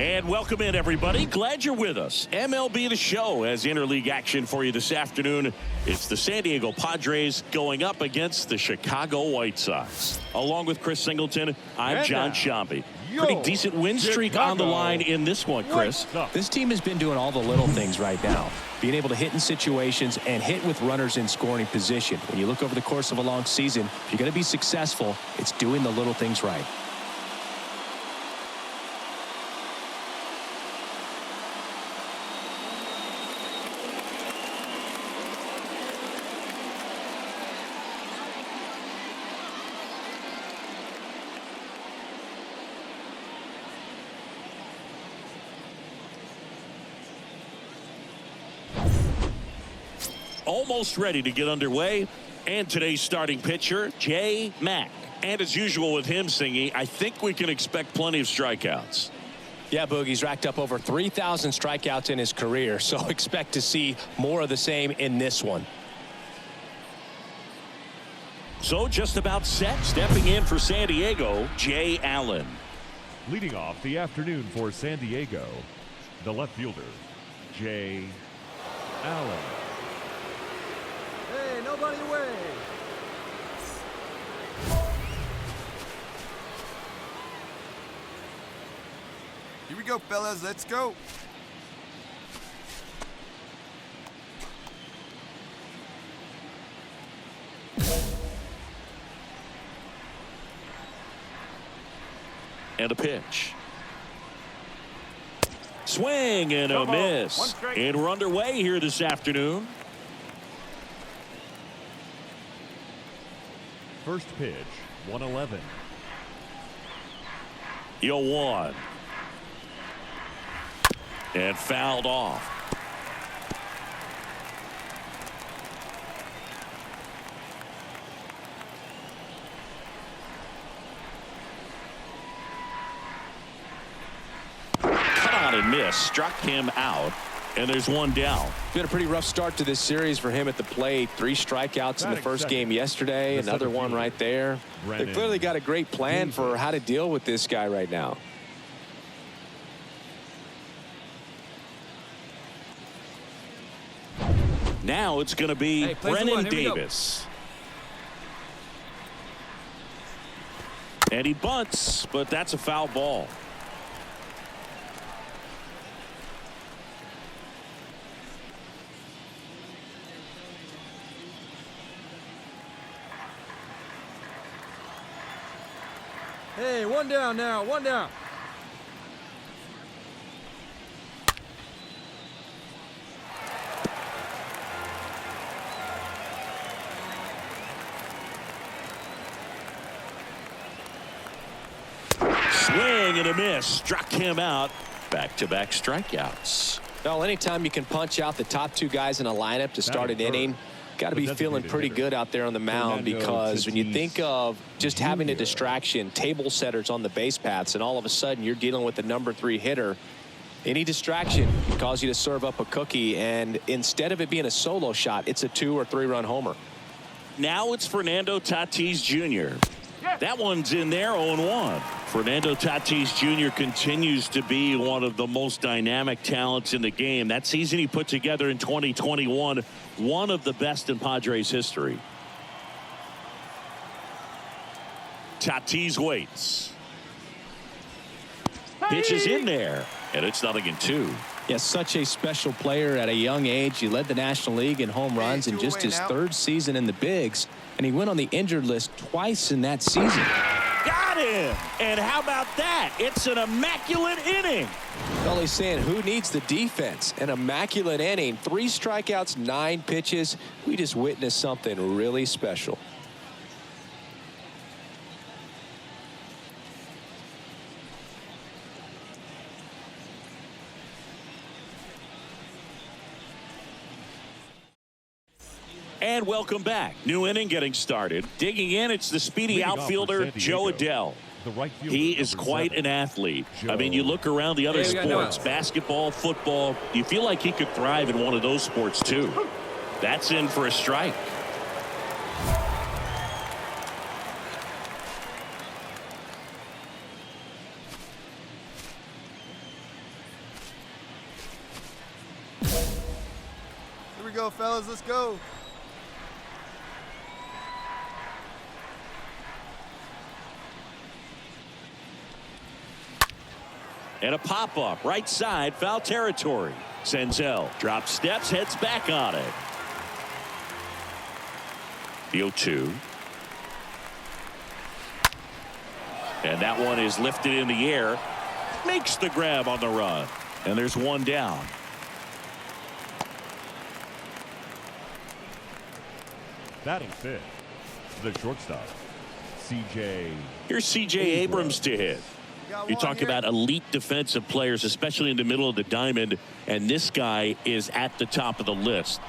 And welcome in, everybody. Glad you're with us. MLB The Show has interleague action for you this afternoon. It's the San Diego Padres going up against the Chicago White Sox. Along with Chris Singleton, I'm John Sciambi. Pretty decent win streak on the line in this one, Chris. This team has been doing all the little things right now. Being able to hit in situations and hit with runners in scoring position. When you look over the course of a long season, if you're going to be successful, it's doing the little things right. Almost ready to get underway. And today's starting pitcher, J. Mack. And as usual with him singing, I think we can expect plenty of strikeouts. Yeah, Boogie's racked up over 3,000 strikeouts in his career, so expect to see more of the same in this one. So just about set. Stepping in for San Diego, Jay Allen. Leading off the afternoon for San Diego, the left fielder, Jay Allen. Hey, nobody away. Here we go, fellas. Let's go. And a pitch. Swing and a miss. And we're underway here this afternoon. First pitch, 111. 0-1. And fouled off. Cut on and miss. Struck him out. And there's one down. Been a pretty rough start to this series for him at the plate. 3 strikeouts in the first game yesterday. Another one right there. They clearly got a great plan for how to deal with this guy right now. Now it's going to be Brennan Davis. And he bunts, but that's a foul ball. Hey, one down now, one down. Swing and a miss. Struck him out. Back-to-back strikeouts. Well, anytime you can punch out the top 2 guys in a lineup to start an inning, got to be feeling pretty good out there on the mound, because when you think of just having a distraction, table setters on the base paths, and all of a sudden you're dealing with the number 3 hitter, any distraction can cause you to serve up a cookie, and instead of it being a solo shot, it's a 2 or 3 run homer. Now it's Fernando Tatis Jr. That one's in there, 0-1. Fernando Tatis Jr. continues to be one of the most dynamic talents in the game. That season he put together in 2021, one of the best in Padres history. Tatis waits. Pitch is in there, and it's 0-2. Yeah, such a special player at a young age. He led the National League in home runs in just his 3rd season in the bigs, and he went on the injured list twice in that season. Got him! And how about that? It's an immaculate inning. Well, he's saying, who needs the defense? An immaculate inning. 3 strikeouts, 9 pitches. We just witnessed something really special. And welcome back. New inning getting started. Digging in, it's the speedy outfielder, Joe Adell. He is quite an athlete. I mean, you look around the other sports, basketball, football, you feel like he could thrive in one of those sports too. That's in for a strike. go, fellas. Let's go. And a pop-up, right side, foul territory. Senzel drops steps, heads back on it. The 0-2. And that one is lifted in the air. Makes the grab on the run. And there's one down. Batting fifth, the shortstop, C.J. Here's C.J. Abrams to hit. You talk about elite defensive players, especially in the middle of the diamond, and this guy is at the top of the list.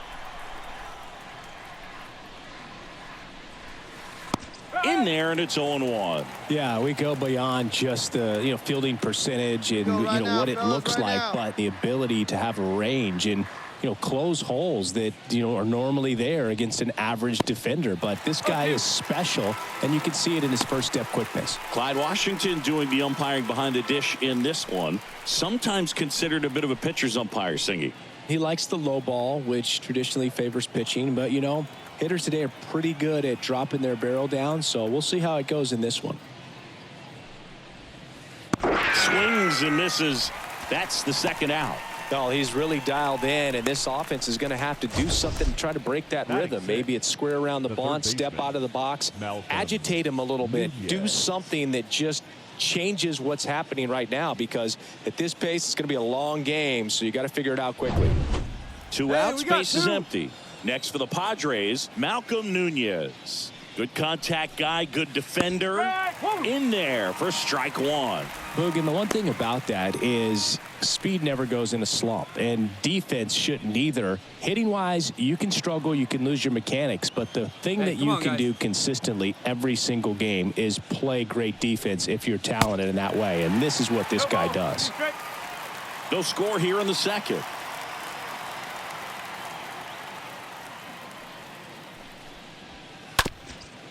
In there, and it's 0-1. Yeah, we go beyond just the fielding percentage and what it looks like, but the ability to have a range and close holes that are normally there against an average defender. But this guy is special, and you can see it in his first step quickness. Clyde Washington doing the umpiring behind the dish in this one. Sometimes considered a bit of a pitcher's umpire, Singy. He likes the low ball, which traditionally favors pitching, but hitters today are pretty good at dropping their barrel down, so we'll see how it goes in this one. Swings and misses. That's the second out. No, he's really dialed in, and this offense is going to have to do something to try to break that rhythm. Maybe it's square around the bunt, step out of the box, agitate him a little bit, do something that just changes what's happening right now, because at this pace it's going to be a long game, so you got to figure it out quickly. Two outs, base is empty. Next for the Padres, Malcolm Nunez. Good contact guy, good defender. In there for strike one. Boog, and the one thing about that is speed never goes in a slump, and defense shouldn't either. Hitting wise, you can struggle, you can lose your mechanics, but the thing that you can do consistently every single game is play great defense if you're talented in that way, and this is what this guy does. No score here in the second.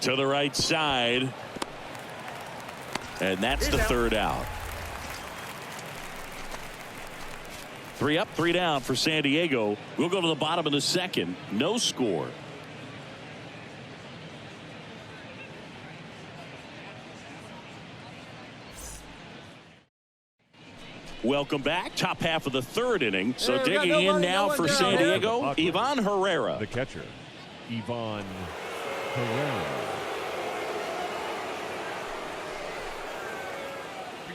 To the right side. And that's the third out. 3 up, 3 down for San Diego. We'll go to the bottom of the second. No score. Welcome back. Top half of the third inning. So digging in now for San Diego, Ivan Herrera. The catcher, Ivan Herrera.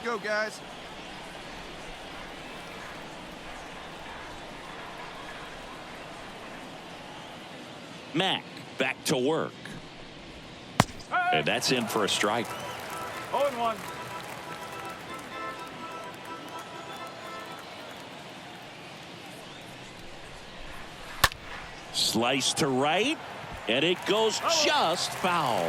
Go, guys. Mack back to work. And that's in for a strike. 0-1. Slice to right, and it goes just foul.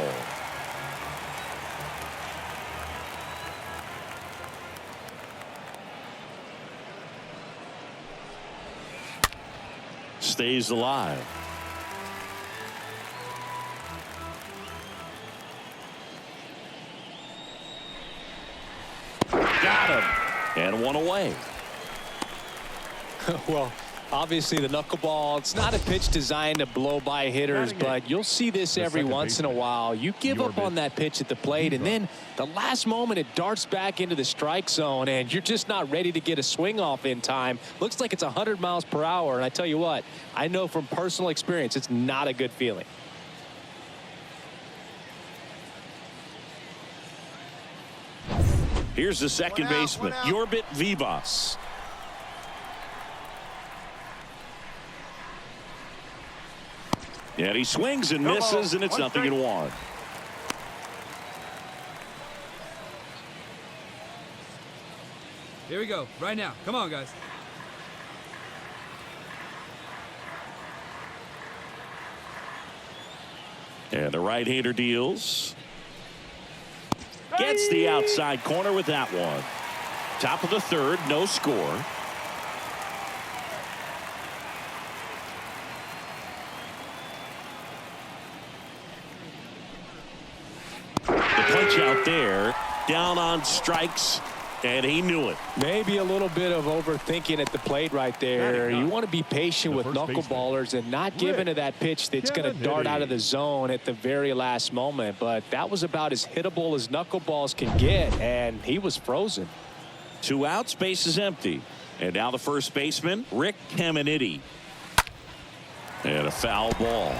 Stays alive. Got him. And one away. Well, obviously the knuckleball, it's not a pitch designed to blow by hitters, but you'll see this every once in a while. You give up on that pitch at the plate, and then the last moment it darts back into the strike zone, and you're just not ready to get a swing off in time. Looks like it's 100 miles per hour, and I tell you what, I know from personal experience it's not a good feeling. Here's the second baseman, Yorbit Vivas. And he swings and misses, and it's 0-1. Here we go. Right now. Come on, guys. And the right-hander deals. Gets the outside corner with that one. Top of the third, no score. The punch out there, down on strikes, And he knew it. Maybe a little bit of overthinking at the plate right there. You want to be patient with knuckleballers and not give into that pitch that's going to dart out of the zone at the very last moment. But that was about as hittable as knuckleballs can get, and he was frozen. 2 outs, base is empty. And now the first baseman, Rick Caminiti. And a foul ball.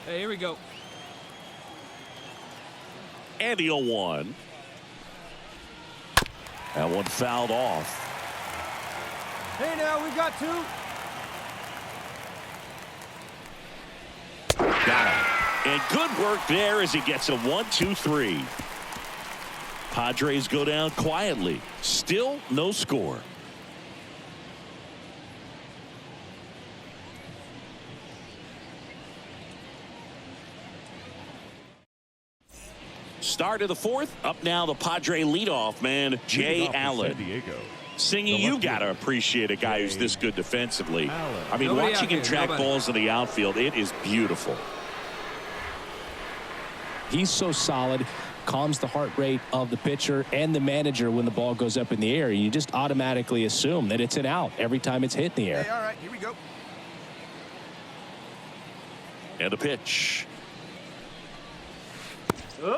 Hey, here we go. And the 0-1. That one fouled off. Hey, now we got 2. Got him. And good work there as he gets a 1-2-3. Padres go down quietly. Still no score. Start of the 4th. Up now the Padre leadoff man, Jay Allen. Singing, you got to appreciate a guy who's this good defensively. I mean, watching him track balls in the outfield, it is beautiful. He's so solid, calms the heart rate of the pitcher and the manager when the ball goes up in the air. You just automatically assume that it's an out every time it's hit in the air. Hey, all right, here we go. And the pitch.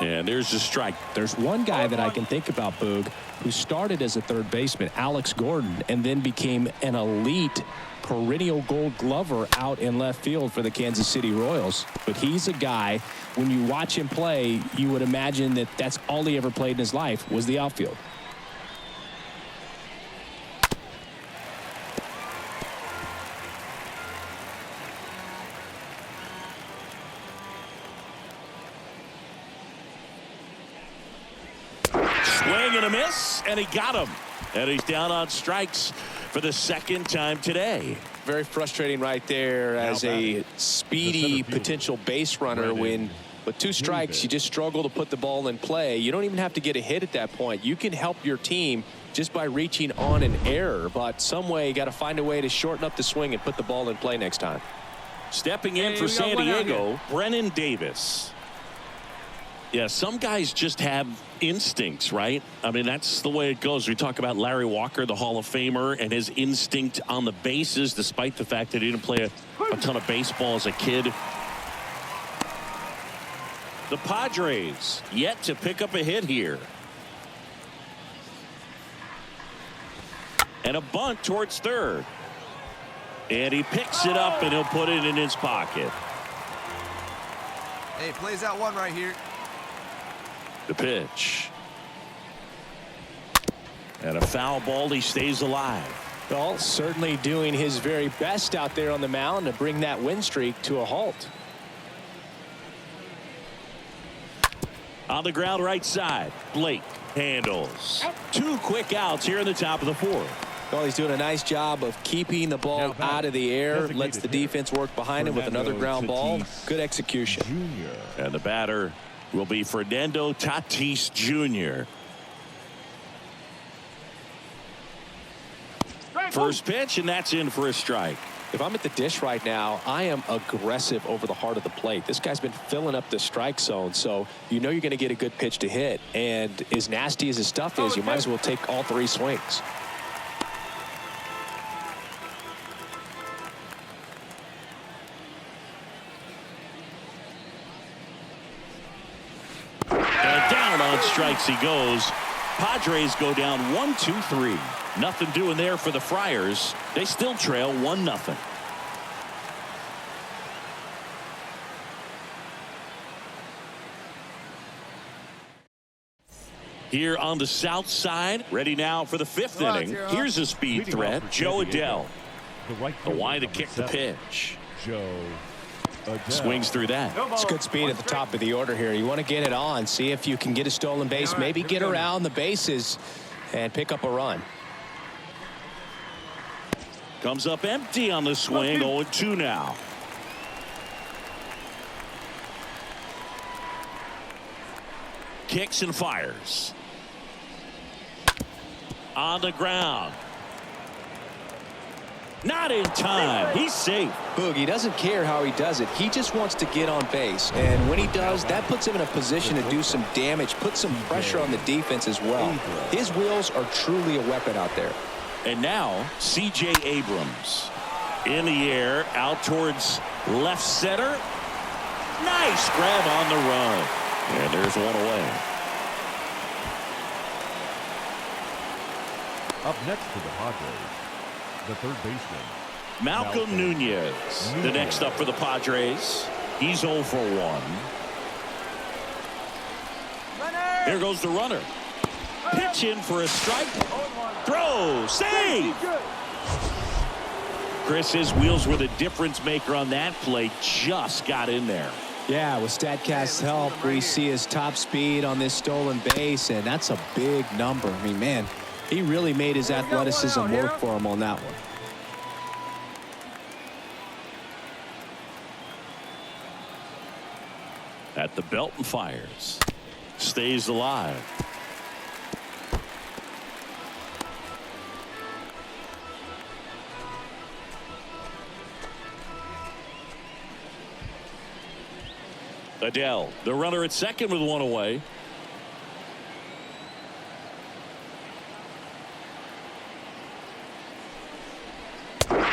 And there's the strike. There's one guy that I can think about, Boog, who started as a third baseman, Alex Gordon, and then became an elite perennial Gold Glover out in left field for the Kansas City Royals. But he's a guy, when you watch him play, you would imagine that that's all he ever played in his life was the outfield. Swing and a miss, and he got him. And he's down on strikes for the 2nd time today. Very frustrating right there as a speedy potential base runner when with 2 strikes you just struggle to put the ball in play. You don't even have to get a hit at that point. You can help your team just by reaching on an error, but some way you got to find a way to shorten up the swing and put the ball in play next time. Stepping in for San Diego, Brennan Davis. Yeah, some guys just have instincts, right? I mean, that's the way it goes. We talk about Larry Walker, the Hall of Famer, and his instinct on the bases, despite the fact that he didn't play a ton of baseball as a kid. The Padres yet to pick up a hit here. And a bunt towards third. And he picks it up, and he'll put it in his pocket. Hey, plays out 1 right here. The pitch. And a foul ball. He stays alive. Well, certainly doing his very best out there on the mound to bring that win streak to a halt. On the ground right side, Blake handles. 2 quick outs here in the top of the 4th. Well, he's doing a nice job of keeping the ball out of the air, lets the defense work behind him with another ground ball. Good execution. And the batter will be Fernando Tatis Jr. First pitch, and that's in for a strike. If I'm at the dish right now, I am aggressive over the heart of the plate. This guy's been filling up the strike zone, so you know you're going to get a good pitch to hit. And as nasty as his stuff is, you might as well take all 3 swings. Strikes he goes. Padres go down 1-2-3. Nothing doing there for the Friars. They still trail 1-0. Here on the south side, ready now for the 5th inning. Here's a speed threat, Joe Adele. The wide to kick the pitch. Swings through that. It's good speed at the top of the order here. You want to get it on, see if you can get a stolen base, maybe get around the bases and pick up a run. Comes up empty on the swing. 0-2 now. Kicks and fires. On the ground. Not in time. He's safe. Boog, he doesn't care how he does it. He just wants to get on base. And when he does, that puts him in a position to do some damage, put some pressure on the defense as well. His wheels are truly a weapon out there. And now, C.J. Abrams. In the air, out towards left center. Nice grab on the run. And there's one away. Up next to the Padres, the third baseman, Malcolm Nunez. The next up for the Padres. He's 0 for 1. There goes the runner. Pitch in for a strike. Throw. Save. Chris, his wheels were the difference maker on that play. Just got in there. Yeah, with StatCast's help, we see his top speed on this stolen base, and that's a big number. I mean, man, he really made his athleticism work for him on that one. At the belt and fires. Stays alive. Adele, the runner at second with one away.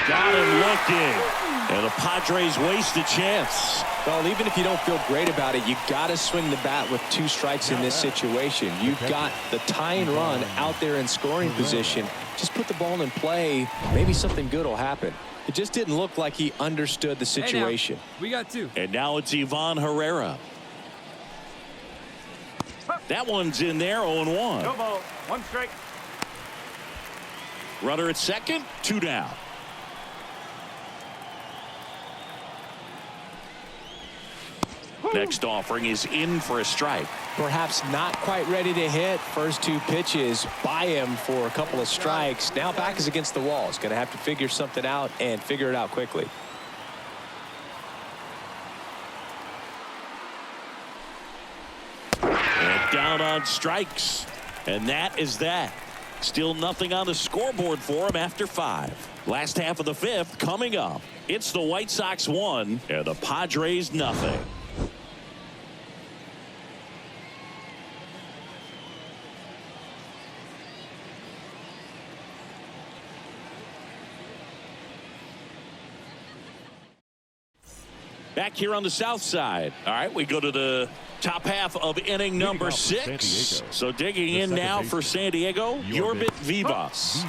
Got him looking. And the Padres waste a chance. Well, even if you don't feel great about it, you got to swing the bat with 2 strikes in this situation. You've got the tying run out there in scoring position. Just put the ball in play. Maybe something good will happen. It just didn't look like he understood the situation. Hey, we got 2. And now it's Ivan Herrera. That one's in there, 0-1. No ball, 1 strike. Runner at second, 2 down. Next offering is in for a strike. Perhaps not quite ready to hit. First 2 pitches by him for a couple of strikes. Now back is against the wall. He's going to have to figure something out and figure it out quickly. And down on strikes. And that is that. Still nothing on the scoreboard for him after 5. Last half of the 5th coming up. It's the White Sox 1 and the Padres nothing. Back here on the south side. All right, we go to the top half of inning number 6. So digging in now for San Diego, Yorbit Vivas.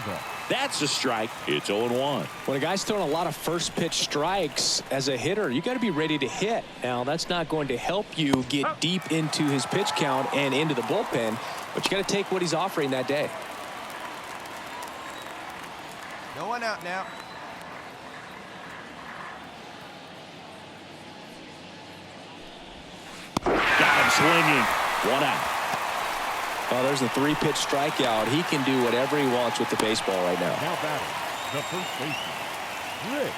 That's a strike. It's 0-1. When a guy's throwing a lot of first pitch strikes as a hitter, you got to be ready to hit. Now, that's not going to help you get deep into his pitch count and into the bullpen, but you got to take what he's offering that day. No one out now. Got him swinging. 1 out. Well, there's a 3-pitch strikeout. He can do whatever he wants with the baseball right now. Now batting, the first baseman, Rick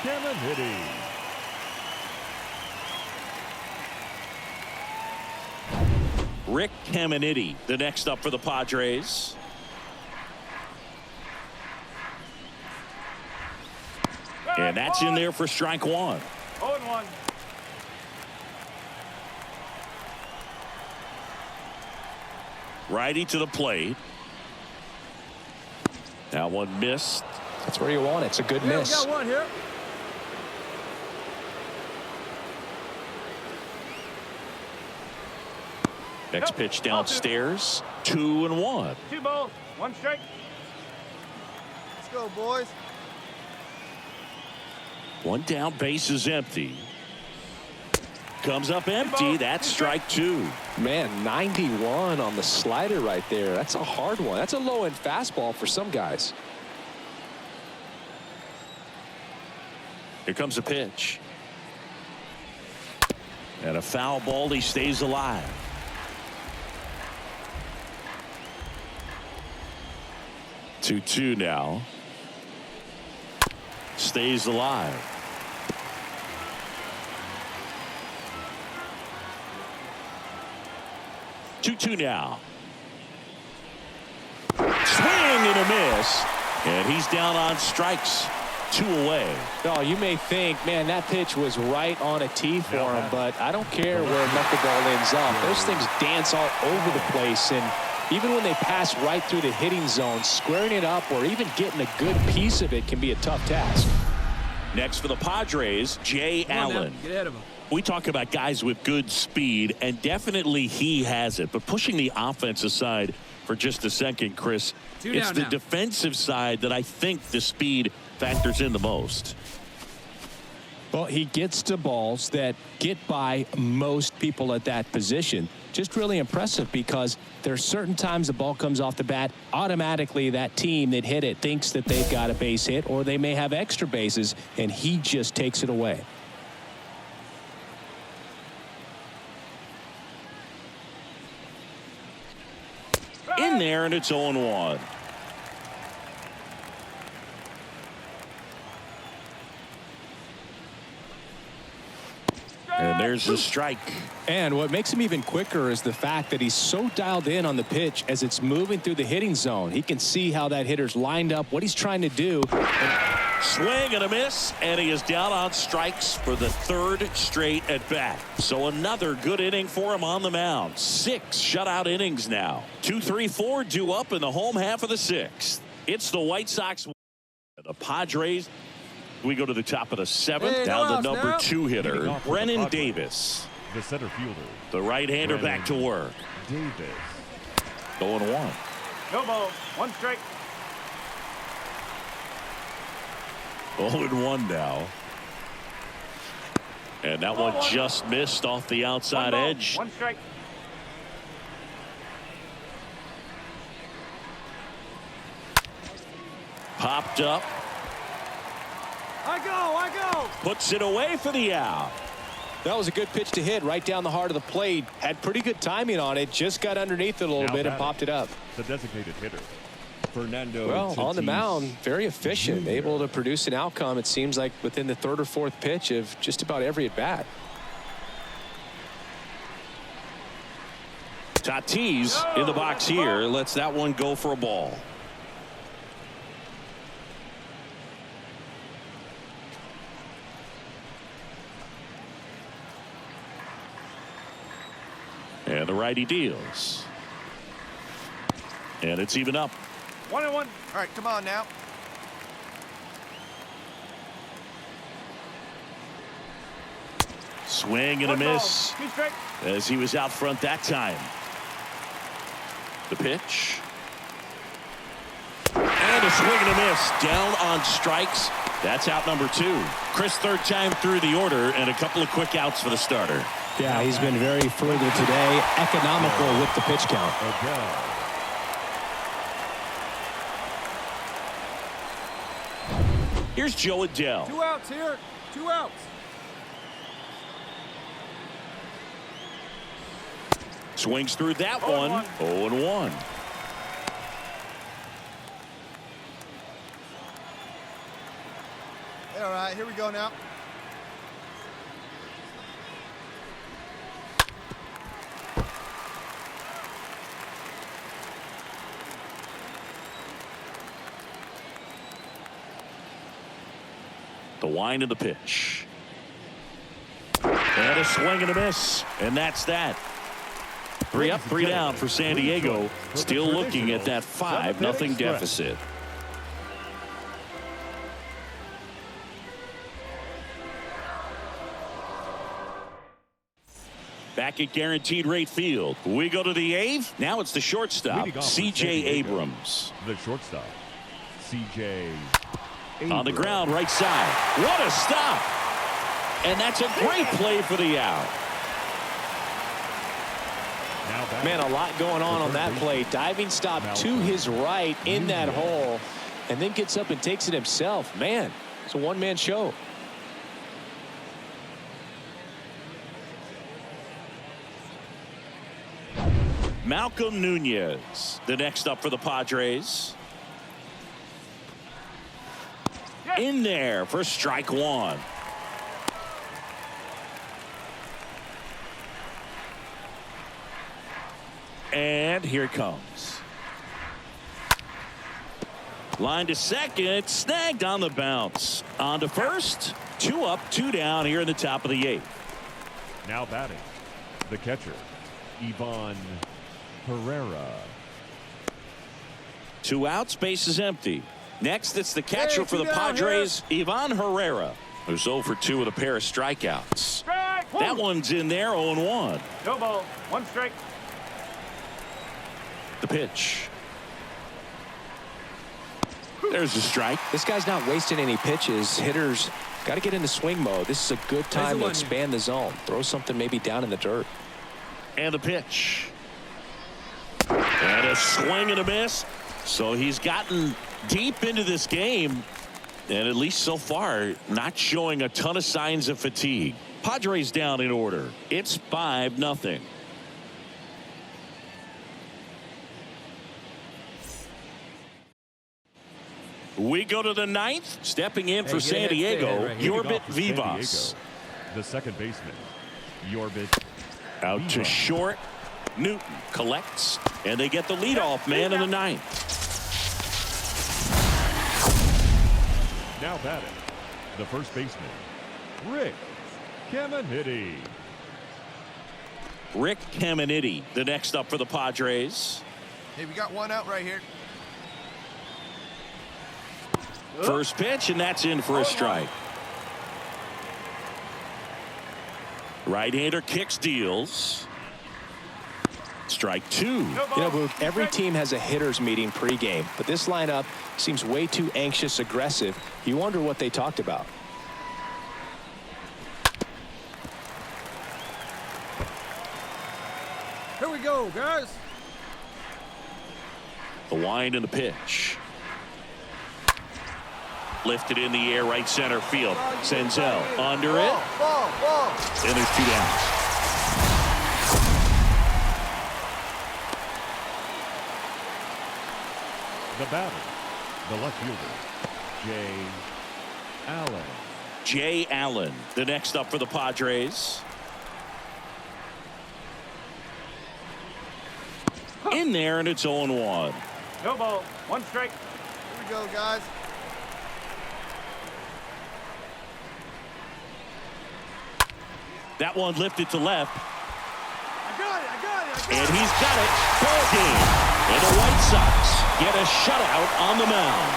Caminiti. Rick Caminiti, the next up for the Padres. And that's in there for strike 1. 0-1. Righty to the plate. That one missed. That's where you want it. It's a good miss. We got 1 here. Next pitch downstairs. 2-1. 2 balls, 1 strike. Let's go, boys. 1 down, base is empty. Comes up empty. That's strike 2. Man, 91 on the slider right there. That's a hard one. That's a low-end fastball for some guys. Here comes a pitch. And a foul ball. He stays alive. Two now. Stays alive. 2-2 now. Swing and a miss. And he's down on strikes. 2 away. No, you may think, man, that pitch was right on a tee for him, but I don't care where a knuckleball ends up. Those things dance all over the place, and even when they pass right through the hitting zone, squaring it up or even getting a good piece of it can be a tough task. Next for the Padres, Jay Allen. Get ahead of him. We talk about guys with good speed, and definitely he has it. But pushing the offense aside for just a second, Chris, it's the defensive side that I think the speed factors in the most. Well, he gets to balls that get by most people at that position. Just really impressive because there are certain times the ball comes off the bat, automatically that team that hit it thinks that they've got a base hit or they may have extra bases, and he just takes it away. In there, and it's 0-1. And there's the strike. And what makes him even quicker is the fact that he's so dialed in on the pitch as it's moving through the hitting zone. He can see how that hitter's lined up, what he's trying to do. Swing and a miss, and he is down on strikes for the 3rd straight at bat. So another good inning for him on the mound. 6 shutout innings now. 2, 3, 4 due up in the home half of the 6th. It's the White Sox. The Padres. We go to the top of the 7th. Down to number 2 hitter, Brennan Davis. The center fielder. The right-hander back to work. Davis. 0-1. No ball. 1 strike. 0-1 now. And that one just missed off the outside edge. 1 strike. Popped up. I go. Puts it away for the out. That was a good pitch to hit right down the heart of the plate. Had pretty good timing on it. Just got underneath it a little bit and popped it up. The designated hitter, Fernando. Well, on the mound, very efficient, able to produce an outcome, it seems like, within the 3rd or 4th pitch of just about every at bat. Tatis in the box here lets that one go for a ball. And the righty deals. And it's even up. 1-1. All right, come on now. Swing and a miss 2 strike. as he was out front that time. The pitch. And a swing and a miss down on strikes. That's out number 2. Chris, 3rd time through the order and a couple of quick outs for the starter. Yeah, he's been very frugal today, economical with the pitch count. Here's Joe Adell. 2 outs here. 2 outs. Swings through that one. 0-1. All right, here we go now. The wind of the pitch. And a swing and a miss. And that's that. 3 up, 3 down for San Diego. Still looking at that 5-0 deficit. Back at Guaranteed Rate Field. We go to the 8th. Now it's the shortstop, C.J. Abrams. The shortstop, C.J. On the ground, right side. What a stop. And that's a great play for the out. Man, a lot going on that play. Diving stop to his right in that hole, and then gets up and takes it himself. Man, it's a one-man show. Malcolm Nunez, the next up for the Padres. In there for strike 1. And here it comes. Line to second, snagged on the bounce. On to first, 2 up, 2 down here in the top of the 8th. Now batting, the catcher, Ivan Herrera. 2 outs, base is empty. Next, it's the catcher for the Padres, Ivan Herrera, who's 0 for 2 with a pair of strikeouts. Strike. That one's in there, 0-1. No ball. 1 strike. The pitch. There's a strike. This guy's not wasting any pitches. Hitters got to get into swing mode. This is a good time to expand the zone. Throw something maybe down in the dirt. And the pitch. And a swing and a miss. So he's gotten deep into this game, and at least so far, not showing a ton of signs of fatigue. Padres down in order. It's 5-0. We go to the 9th. Stepping in for San Diego, Yorbit Vivas. The second baseman, Yorbit out Vivas. to short. Newton collects, and they get the leadoff man in the 9th. Now batting, the first baseman, Rick Caminiti. Rick Caminiti, the next up for the Padres. Hey, we got 1 out right here. First pitch, and that's in for a strike. Right-hander kicks, deals. Strike 2. You know, Boog, every team has a hitters meeting pregame, but this lineup seems way too anxious, aggressive. You wonder what they talked about. Here we go, guys. The wind and the pitch. Lifted in the air, right center field. Senzel under it. And there's 2 down. The batter, the left fielder, Jay Allen. Jay Allen, the next up for the Padres. In there, and it's 0-1. No ball. 1 strike. Here we go, guys. That one lifted to left. I got it. And he's got it. Ball game. And the White Sox get a shutout on the mound.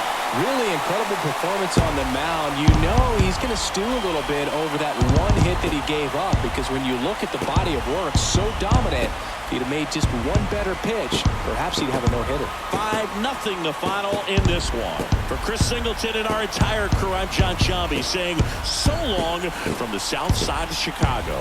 Really incredible performance on the mound. You know he's going to stew a little bit over that 1 hit that he gave up, because when you look at the body of work, so dominant, if he'd have made just 1 better pitch, perhaps he'd have a no-hitter. 5-0 the final in this one. For Chris Singleton and our entire crew, I'm John Chambi saying so long from the south side of Chicago.